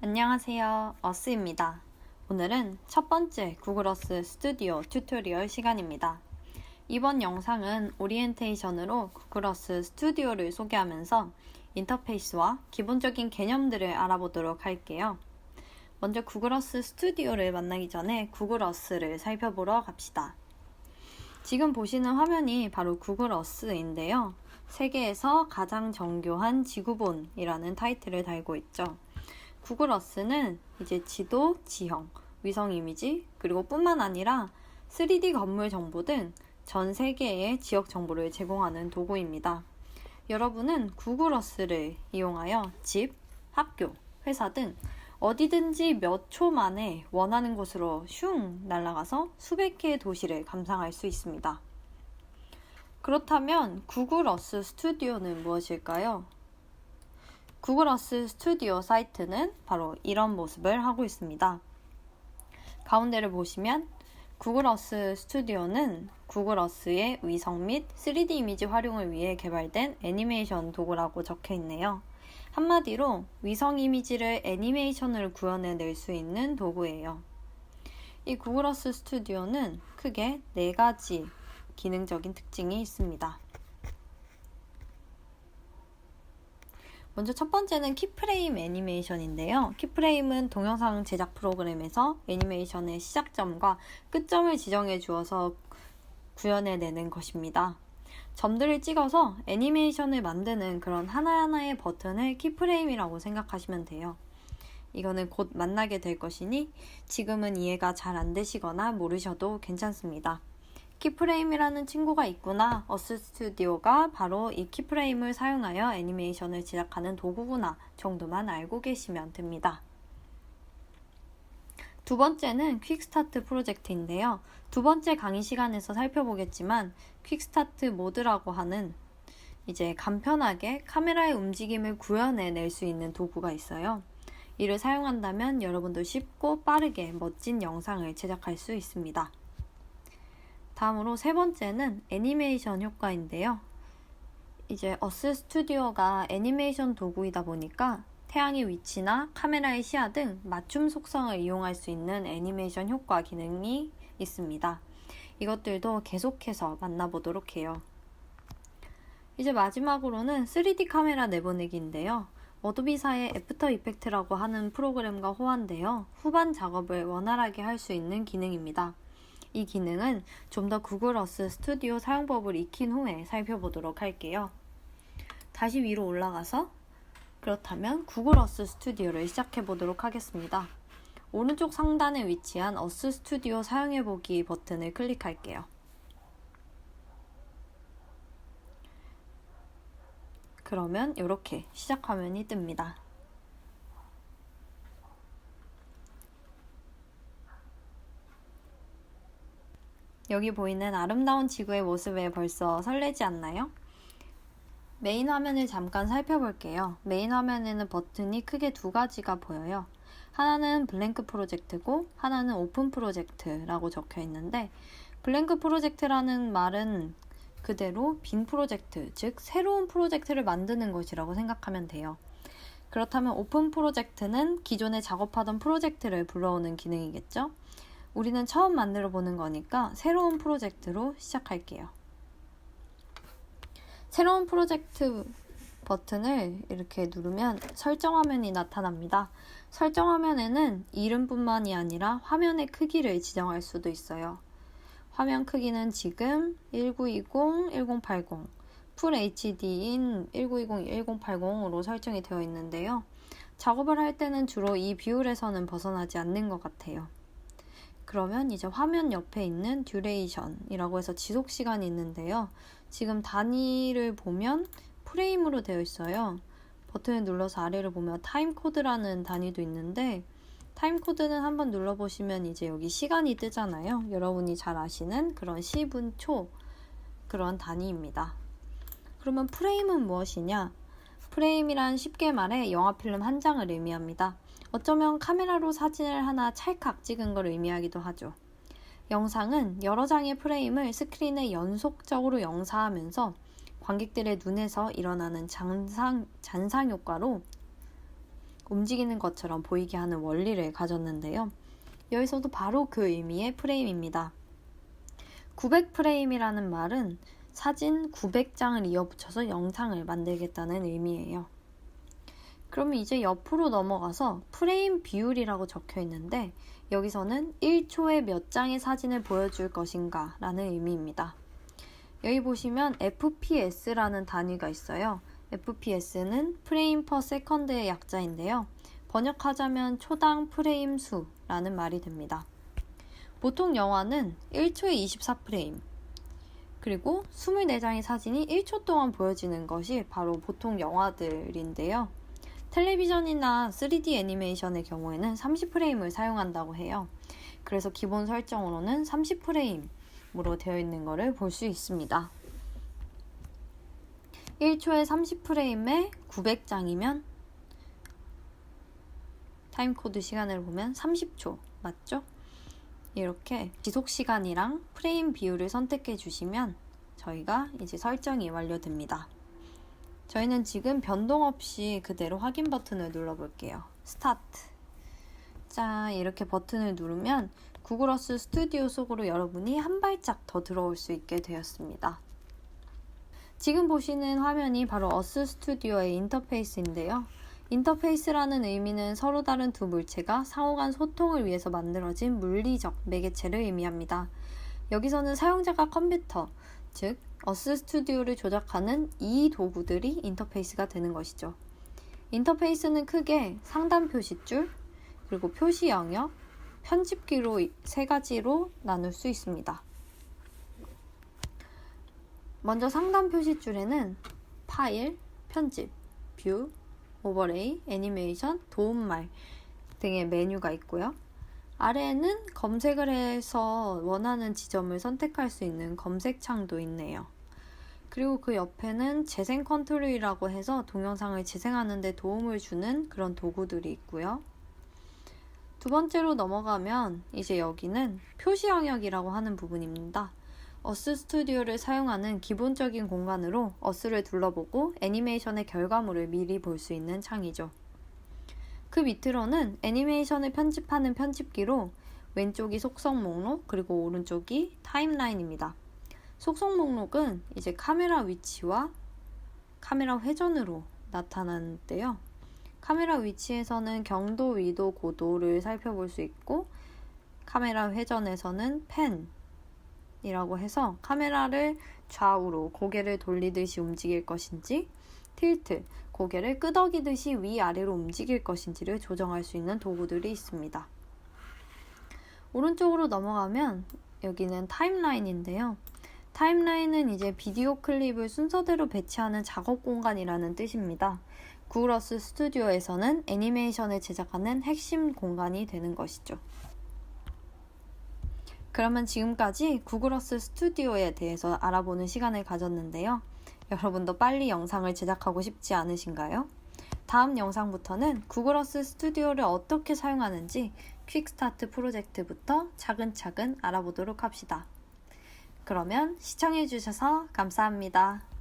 안녕하세요. 어스입니다. 오늘은 첫 번째 구글 어스 스튜디오 튜토리얼 시간입니다. 이번 영상은 오리엔테이션으로 구글 어스 스튜디오를 소개하면서 인터페이스와 기본적인 개념들을 알아보도록 할게요. 먼저 구글 어스 스튜디오를 만나기 전에 구글 어스를 살펴보러 갑시다. 지금 보시는 화면이 바로 구글 어스인데요. 세계에서 가장 정교한 지구본이라는 타이틀을 달고 있죠. 구글 어스는 이제 지도, 지형, 위성 이미지, 그리고 뿐만 아니라 3D 건물 정보 등 전 세계의 지역 정보를 제공하는 도구입니다. 여러분은 구글 어스를 이용하여 집, 학교, 회사 등 어디든지 몇 초 만에 원하는 곳으로 슝 날아가서 수백 개의 도시를 감상할 수 있습니다. 그렇다면 구글 어스 스튜디오는 무엇일까요? 구글 어스 스튜디오 사이트는 바로 이런 모습을 하고 있습니다. 가운데를 보시면 구글 어스 스튜디오는 구글 어스의 위성 및 3D 이미지 활용을 위해 개발된 애니메이션 도구라고 적혀 있네요. 한마디로 위성 이미지를 애니메이션으로 구현해낼 수 있는 도구예요. 이 구글 어스 스튜디오는 크게 4가지 기능적인 특징이 있습니다. 먼저 첫 번째는 키프레임 애니메이션인데요. 키프레임은 동영상 제작 프로그램에서 애니메이션의 시작점과 끝점을 지정해 주어서 구현해내는 것입니다. 점들을 찍어서 애니메이션을 만드는 그런 하나하나의 버튼을 키프레임이라고 생각하시면 돼요. 이거는 곧 만나게 될 것이니 지금은 이해가 잘 안 되시거나 모르셔도 괜찮습니다. 키프레임이라는 친구가 있구나, 어스 스튜디오가 바로 이 키프레임을 사용하여 애니메이션을 제작하는 도구구나 정도만 알고 계시면 됩니다. 두 번째는 퀵스타트 프로젝트인데요. 두 번째 강의 시간에서 살펴보겠지만 퀵스타트 모드라고 하는 이제 간편하게 카메라의 움직임을 구현해낼 수 있는 도구가 있어요. 이를 사용한다면 여러분도 쉽고 빠르게 멋진 영상을 제작할 수 있습니다. 다음으로 세 번째는 애니메이션 효과인데요. 이제 어스 스튜디오가 애니메이션 도구이다 보니까 태양의 위치나 카메라의 시야 등 맞춤 속성을 이용할 수 있는 애니메이션 효과 기능이 있습니다. 이것들도 계속해서 만나보도록 해요. 이제 마지막으로는 3D 카메라 내보내기인데요. 어도비사의 애프터 이펙트라고 하는 프로그램과 호환되어 후반 작업을 원활하게 할 수 있는 기능입니다. 이 기능은 좀 더 구글 어스 스튜디오 사용법을 익힌 후에 살펴보도록 할게요. 다시 위로 올라가서 그렇다면 구글 어스 스튜디오를 시작해 보도록 하겠습니다. 오른쪽 상단에 위치한 어스 스튜디오 사용해보기 버튼을 클릭할게요. 그러면 이렇게 시작 화면이 뜹니다. 여기 보이는 아름다운 지구의 모습에 벌써 설레지 않나요? 메인 화면을 잠깐 살펴볼게요. 메인 화면에는 버튼이 크게 2가지가 보여요. 하나는 블랭크 프로젝트고 하나는 오픈 프로젝트라고 적혀 있는데, 블랭크 프로젝트라는 말은 그대로 빈 프로젝트, 즉 새로운 프로젝트를 만드는 것이라고 생각하면 돼요. 그렇다면 오픈 프로젝트는 기존에 작업하던 프로젝트를 불러오는 기능이겠죠? 우리는 처음 만들어 보는 거니까 새로운 프로젝트로 시작할게요. 새로운 프로젝트 버튼을 이렇게 누르면 설정 화면이 나타납니다. 설정 화면에는 이름뿐만이 아니라 화면의 크기를 지정할 수도 있어요. 화면 크기는 지금 1920, 1080, 풀 HD인 1920, 1080으로 설정이 되어 있는데요. 작업을 할 때는 주로 이 비율에서는 벗어나지 않는 것 같아요. 그러면 이제 화면 옆에 있는 듀레이션이라고 해서 지속시간이 있는데요. 지금 단위를 보면 프레임으로 되어 있어요. 버튼을 눌러서 아래를 보면 타임코드라는 단위도 있는데, 타임코드는 한번 눌러보시면 이제 여기 시간이 뜨잖아요. 여러분이 잘 아시는 그런 10분 초 그런 단위입니다. 그러면 프레임은 무엇이냐? 프레임이란 쉽게 말해 영화필름 한 장을 의미합니다. 어쩌면 카메라로 사진을 하나 찰칵 찍은 걸 의미하기도 하죠. 영상은 여러 장의 프레임을 스크린에 연속적으로 영사하면서 관객들의 눈에서 일어나는 잔상 효과로 움직이는 것처럼 보이게 하는 원리를 가졌는데요. 여기서도 바로 그 의미의 프레임입니다. 900프레임이라는 말은 사진 900장을 이어붙여서 영상을 만들겠다는 의미예요. 그러면 이제 옆으로 넘어가서 프레임 비율이라고 적혀 있는데 여기서는 1초에 몇 장의 사진을 보여줄 것인가 라는 의미입니다. 여기 보시면 FPS라는 단위가 있어요. FPS는 프레임 퍼 세컨드의 약자인데요. 번역하자면 초당 프레임 수라는 말이 됩니다. 보통 영화는 1초에 24프레임, 그리고 24장의 사진이 1초 동안 보여지는 것이 바로 보통 영화들인데요. 텔레비전이나 3D 애니메이션의 경우에는 30프레임을 사용한다고 해요. 그래서 기본 설정으로는 30프레임으로 되어 있는 것을 볼 수 있습니다. 1초에 30프레임에 900장이면 타임코드 시간을 보면 30초 맞죠? 이렇게 지속시간이랑 프레임 비율을 선택해 주시면 저희가 이제 설정이 완료됩니다. 저희는 지금 변동 없이 그대로 확인 버튼을 눌러볼게요. 스타트. 자, 이렇게 버튼을 누르면 구글 어스 스튜디오 속으로 여러분이 한 발짝 더 들어올 수 있게 되었습니다. 지금 보시는 화면이 바로 어스 스튜디오의 인터페이스인데요. 인터페이스라는 의미는 서로 다른 두 물체가 상호간 소통을 위해서 만들어진 물리적 매개체를 의미합니다. 여기서는 사용자가 컴퓨터, 즉 어스 스튜디오를 조작하는 이 도구들이 인터페이스가 되는 것이죠. 인터페이스는 크게 상단 표시줄, 그리고 표시 영역, 편집기로 세 가지로 나눌 수 있습니다. 먼저 상단 표시줄에는 파일, 편집, 뷰, 오버레이, 애니메이션, 도움말 등의 메뉴가 있고요. 아래에는 검색을 해서 원하는 지점을 선택할 수 있는 검색창도 있네요. 그리고 그 옆에는 재생 컨트롤이라고 해서 동영상을 재생하는 데 도움을 주는 그런 도구들이 있고요. 두 번째로 넘어가면 이제 여기는 표시 영역이라고 하는 부분입니다. 어스 스튜디오를 사용하는 기본적인 공간으로 어스를 둘러보고 애니메이션의 결과물을 미리 볼 수 있는 창이죠. 그 밑으로는 애니메이션을 편집하는 편집기로 왼쪽이 속성 목록, 그리고 오른쪽이 타임라인입니다. 속성 목록은 이제 카메라 위치와 카메라 회전으로 나타나는데요. 카메라 위치에서는 경도, 위도, 고도를 살펴볼 수 있고 카메라 회전에서는 팬이라고 해서 카메라를 좌우로 고개를 돌리듯이 움직일 것인지 틸트, 고개를 끄덕이듯이 위아래로 움직일 것인지를 조정할 수 있는 도구들이 있습니다. 오른쪽으로 넘어가면 여기는 타임라인인데요. 타임라인은 이제 비디오 클립을 순서대로 배치하는 작업 공간이라는 뜻입니다. 구글 어스 스튜디오에서는 애니메이션을 제작하는 핵심 공간이 되는 것이죠. 그러면 지금까지 구글 어스 스튜디오에 대해서 알아보는 시간을 가졌는데요. 여러분도 빨리 영상을 제작하고 싶지 않으신가요? 다음 영상부터는 구글 어스 스튜디오를 어떻게 사용하는지 퀵스타트 프로젝트부터 차근차근 알아보도록 합시다. 그러면 시청해주셔서 감사합니다.